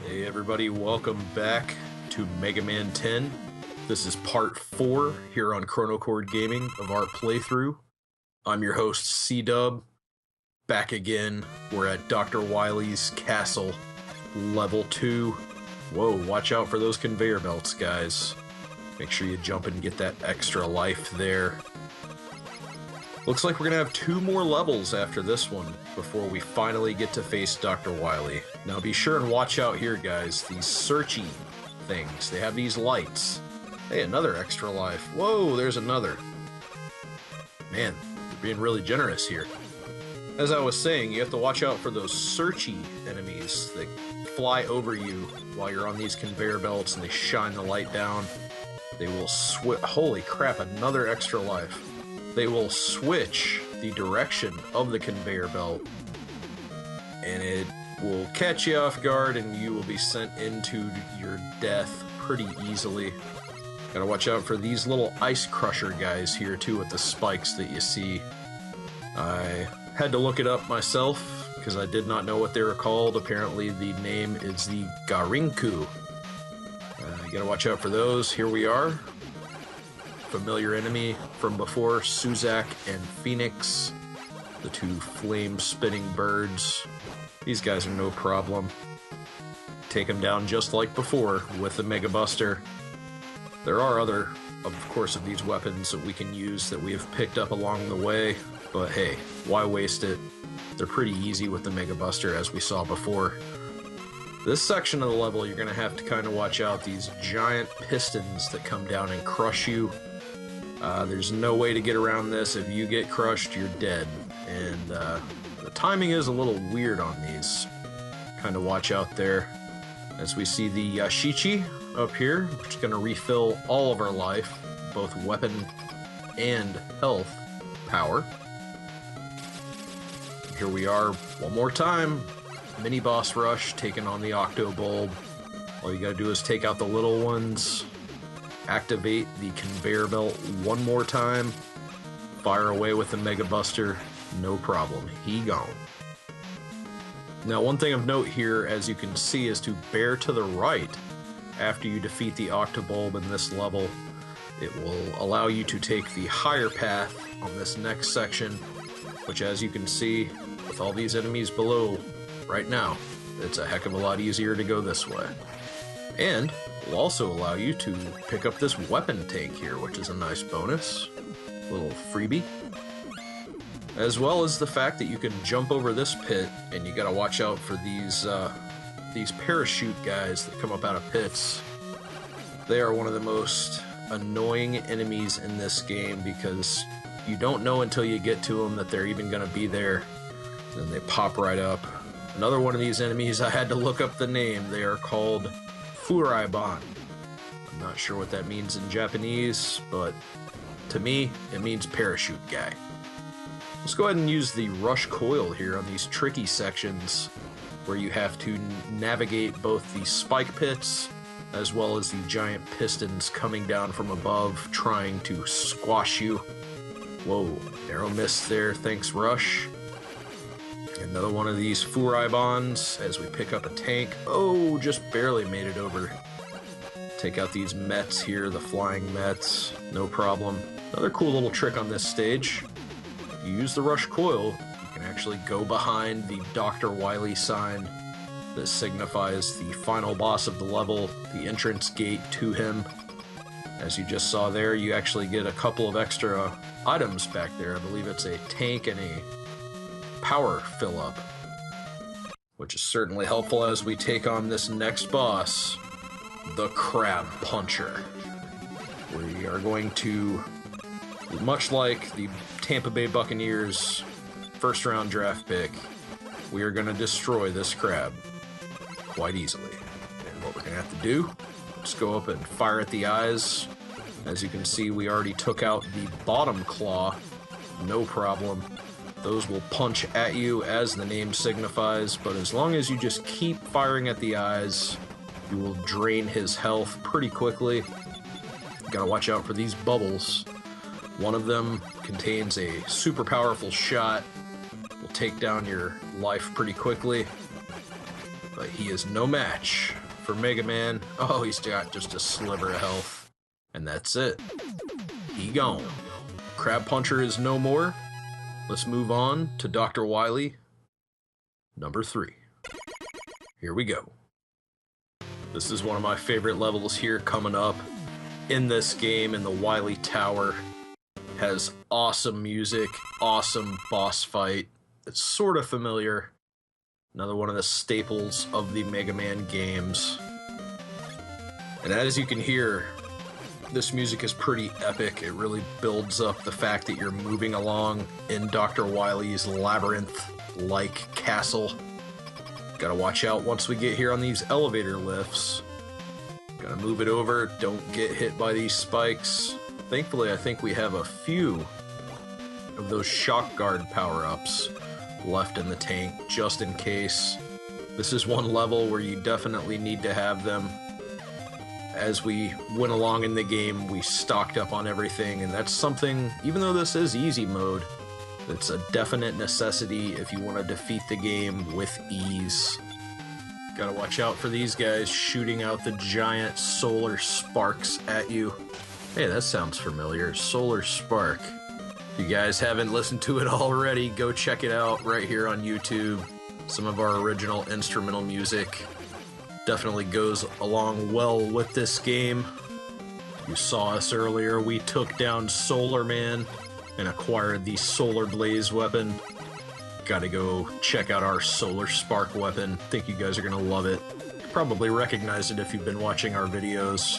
Hey everybody, welcome back to Mega Man 10. This is part 4 here on Chronochord Gaming of our playthrough. I'm your host, C-Dub. Back again, we're at Dr. Wily's Castle, level 2. Whoa, watch out for those conveyor belts, guys. Make sure you jump and get that extra life there. Looks like we're gonna have 2 more levels after this one before we finally get to face Dr. Wily. Now be sure and watch out here, guys. These searchy things. They have these lights. Hey, another extra life. Whoa, there's another. Man, they're being really generous here. As I was saying, you have to watch out for those searchy enemies that fly over you while you're on these conveyor belts and they shine the light down. They will holy crap, another extra life. They will switch the direction of the conveyor belt, and it will catch you off guard, and you will be sent into your death pretty easily. Gotta watch out for these little ice crusher guys here, too, with the spikes that you see. I had to look it up myself, because I did not know what they were called. Apparently, the name is the Garinku. You gotta watch out for those. Here we are. Familiar enemy from before, Suzak and Phoenix, the 2 flame-spitting birds. These guys are no problem. Take them down just like before with the Mega Buster. There are other, of course, of these weapons that we can use that we have picked up along the way, but hey, why waste it? They're pretty easy with the Mega Buster, as we saw before. This section of the level, you're going to have to kind of watch out these giant pistons that come down and crush you. There's no way to get around this. If you get crushed, you're dead. And the timing is a little weird on these. Kind of watch out there. As we see the Yashichi up here, which is going to refill all of our life, both weapon and health power. Here we are one more time. Mini boss rush, taking on the Octo Bulb. All you gotta do is take out the little ones. Activate the conveyor belt one more time, fire away with the Mega Buster, no problem, he gone. Now one thing of note here, as you can see, is to bear to the right after you defeat the Octobulb in this level. It will allow you to take the higher path on this next section, which, as you can see, with all these enemies below right now, it's a heck of a lot easier to go this way. And will also allow you to pick up this weapon tank here, which is a nice bonus. Little freebie. As well as the fact that you can jump over this pit, and you gotta watch out for these parachute guys that come up out of pits. They are one of the most annoying enemies in this game because you don't know until you get to them that they're even gonna be there. Then they pop right up. Another one of these enemies, I had to look up the name. They are called Furaiban. I'm not sure what that means in Japanese, but to me, it means parachute guy. Let's go ahead and use the rush coil here on these tricky sections where you have to navigate both the spike pits as well as the giant pistons coming down from above trying to squash you. Whoa, narrow miss there, thanks Rush. Another one of these Furaibans as we pick up a tank. Oh, just barely made it over. Take out these Mets here, the flying Mets, no problem. Another cool little trick on this stage. If you use the rush coil, you can actually go behind the Dr. Wily sign that signifies the final boss of the level, the entrance gate to him. As you just saw there, you actually get a couple of extra items back there. I believe it's a tank and a power fill-up, which is certainly helpful as we take on this next boss, the Crab Puncher. We are going to, much like the Tampa Bay Buccaneers first round draft pick, we are going to destroy this crab quite easily. And what we're going to have to do is go up and fire at the eyes. As you can see, we already took out the bottom claw, no problem. Those will punch at you as the name signifies, but as long as you just keep firing at the eyes, you will drain his health pretty quickly. You gotta watch out for these bubbles. One of them contains a super powerful shot, will take down your life pretty quickly. but he is no match for Mega Man. Oh, he's got just a sliver of health, and that's it. He gone. Crab Puncher is no more. Let's move on to Dr. Wily, number 3. Here we go. This is one of my favorite levels here coming up in this game, in the Wily Tower. Has awesome music, awesome boss fight. It's sort of familiar. Another one of the staples of the Mega Man games. And as you can hear, this music is pretty epic. It really builds up the fact that you're moving along in Dr. Wily's labyrinth-like castle. Gotta watch out once we get here on these elevator lifts. Gotta move it over, don't get hit by these spikes. Thankfully, I think we have a few of those shock guard power-ups left in the tank, just in case. This is one level where you definitely need to have them. As we went along in the game, we stocked up on everything, and that's something, even though this is easy mode, it's a definite necessity if you want to defeat the game with ease. Gotta watch out for these guys shooting out the giant solar sparks at you. Hey, that sounds familiar. Solar Spark. If you guys haven't listened to it already, go check it out right here on YouTube. Some of our original instrumental music definitely goes along well with this game. You saw us earlier. We took down Solar Man and acquired the Solar Blaze weapon. Gotta go check out our Solar Spark weapon. Think you guys are gonna love it. You probably recognize it if you've been watching our videos.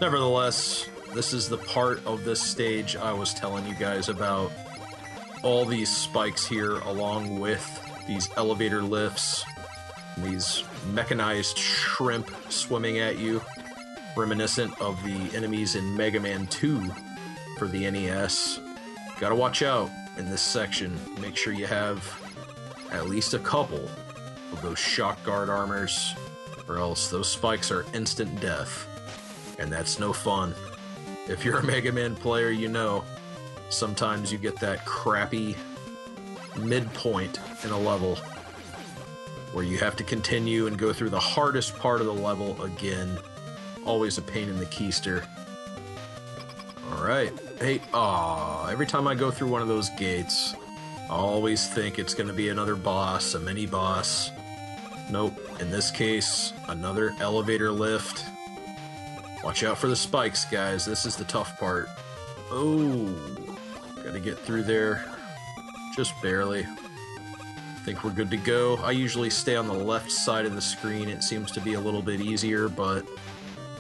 Nevertheless, this is the part of this stage I was telling you guys about. All these spikes here, along with these elevator lifts, these mechanized shrimp swimming at you, reminiscent of the enemies in Mega Man 2 for the NES. Gotta watch out in this section. Make sure you have at least a couple of those shock guard armors, or else those spikes are instant death, and that's no fun. If you're a Mega Man player, you know sometimes you get that crappy midpoint in a level where you have to continue and go through the hardest part of the level again. Always a pain in the keister. Alright. Hey, every time I go through one of those gates, I always think it's going to be another boss, a mini-boss. Nope. In this case, another elevator lift. Watch out for the spikes, guys. This is the tough part. Oh, gotta get through there. Just barely. Think we're good to go. I usually stay on the left side of the screen. It seems to be a little bit easier, but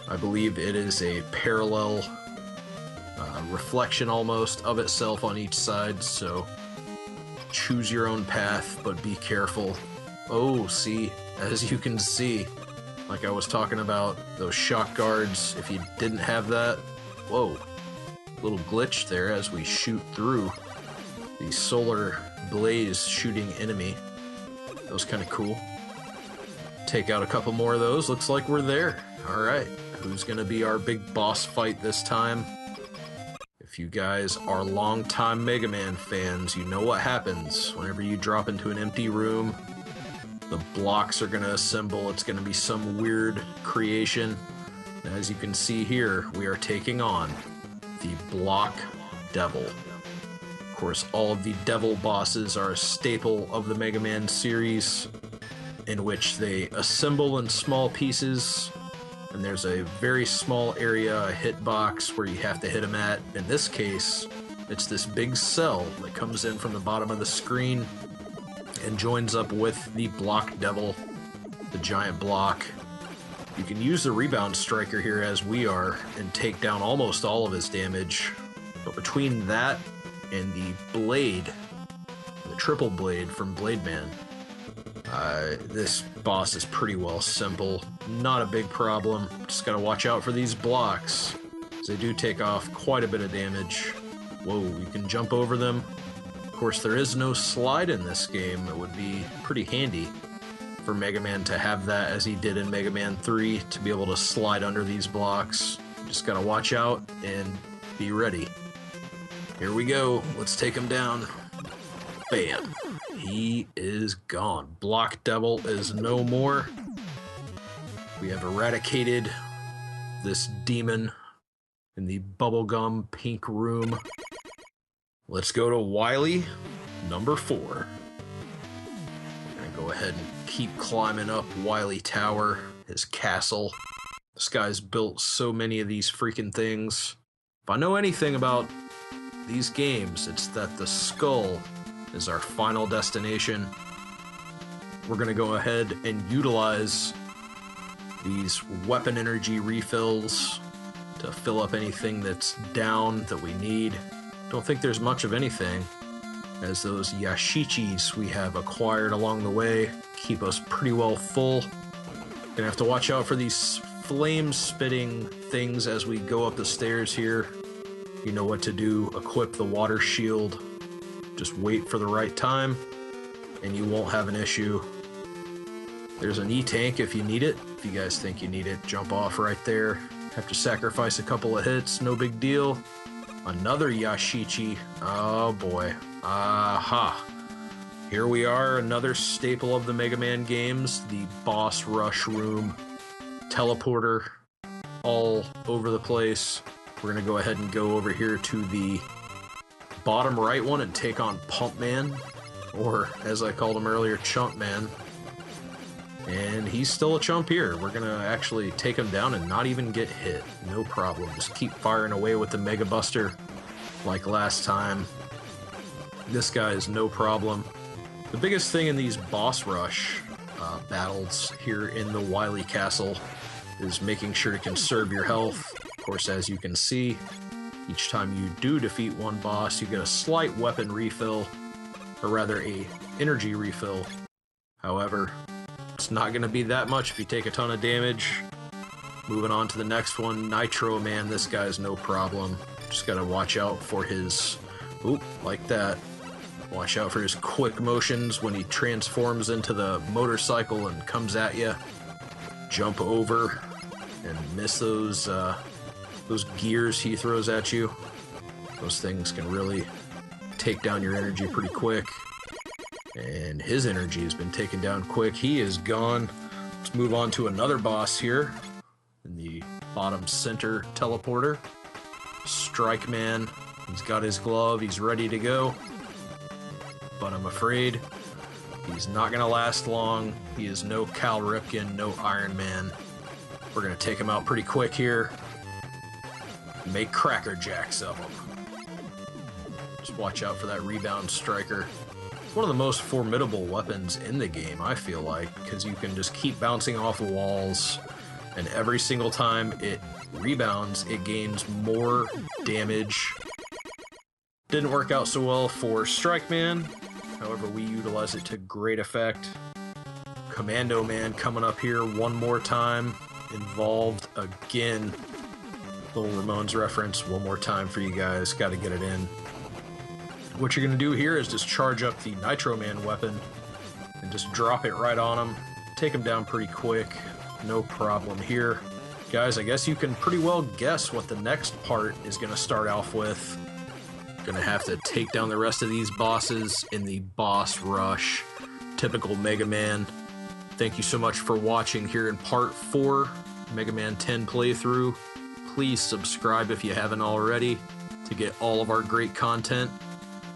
I believe it is a parallel reflection almost of itself on each side, so choose your own path, but be careful. Oh, see, as you can see, like I was talking about, those shock guards, if you didn't have that, whoa, little glitch there as we shoot through the solar blaze shooting enemy. That was kind of cool. Take out a couple more of those, looks like we're there. Alright, who's gonna be our big boss fight this time? If you guys are longtime Mega Man fans, you know what happens whenever you drop into an empty room. The blocks are going to assemble. It's going to be some weird creation. As you can see here, we are taking on the Block Devil. Of course, all of the Devil bosses are a staple of the Mega Man series, in which they assemble in small pieces, and there's a very small area, a hitbox, where you have to hit them at. In this case, it's this big cell that comes in from the bottom of the screen and joins up with the Block Devil, the giant block. You can use the Rebound Striker here as we are and take down almost all of his damage, but between that and the blade, the triple blade from Blade Man, this boss is pretty well simple. Not a big problem. Just gotta watch out for these blocks, as they do take off quite a bit of damage. Whoa, you can jump over them. Of course, there is no slide in this game. It would be pretty handy for Mega Man to have that, as he did in Mega Man 3, to be able to slide under these blocks. Just gotta watch out and be ready. Here we go. Let's take him down. Bam. He is gone. Block Devil is no more. We have eradicated this demon in the bubblegum pink room. Let's go to Wily, number 4. We're gonna go ahead and keep climbing up Wily Tower, his castle. This guy's built so many of these freaking things. If I know anything about these games, it's that the skull is our final destination. We're gonna go ahead and utilize these weapon energy refills to fill up anything that's down that we need. Don't think there's much of anything, as those yashichis we have acquired along the way keep us pretty well full. Gonna have to watch out for these flame-spitting things as we go up the stairs here. You know what to do. Equip the water shield. Just wait for the right time, and you won't have an issue. There's an E-tank if you need it. If you guys think you need it, jump off right there. Have to sacrifice a couple of hits, no big deal. Another Yashichi. Oh boy. Aha. Here we are, another staple of the Mega Man games, the boss rush room. Teleporter all over the place. We're gonna go ahead and go over here to the bottom right one and take on Pump Man, or as I called him earlier, Chump Man. And he's still a chump here. We're gonna actually take him down and not even get hit. No problem. Just keep firing away with the Mega Buster like last time. This guy is no problem. The biggest thing in these boss rush battles here in the Wily Castle is making sure to conserve your health. Of course, as you can see, each time you do defeat one boss, you get a slight weapon refill, or rather a energy refill. However, it's not going to be that much if you take a ton of damage. Moving on to the next one, Nitro Man. This guy's no problem. Just got to watch out for his... Oop, like that. Watch out for his quick motions when he transforms into the motorcycle and comes at you. Jump over and miss those gears he throws at you. Those things can really take down your energy pretty quick. And his energy has been taken down quick. He is gone. Let's move on to another boss here in the bottom center teleporter. Strike Man. He's got his glove. He's ready to go. But I'm afraid he's not going to last long. He is no Cal Ripken, no Iron Man. We're going to take him out pretty quick here. Make Cracker Jacks of him. Just watch out for that rebound striker. It's one of the most formidable weapons in the game, I feel like, because you can just keep bouncing off the walls, and every single time it rebounds, it gains more damage. Didn't work out so well for Strike Man. However, we utilize it to great effect. Commando Man coming up here one more time. Involved again. Little Ramones reference one more time for you guys. Got to get it in. What you're going to do here is just charge up the Nitro Man weapon and just drop it right on him. Take him down pretty quick. No problem here. Guys, I guess you can pretty well guess what the next part is going to start off with. Gonna have to take down the rest of these bosses in the boss rush. Typical Mega Man. Thank you so much for watching here in part 4, Mega Man 10 playthrough. Please subscribe if you haven't already to get all of our great content.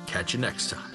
Catch you next time.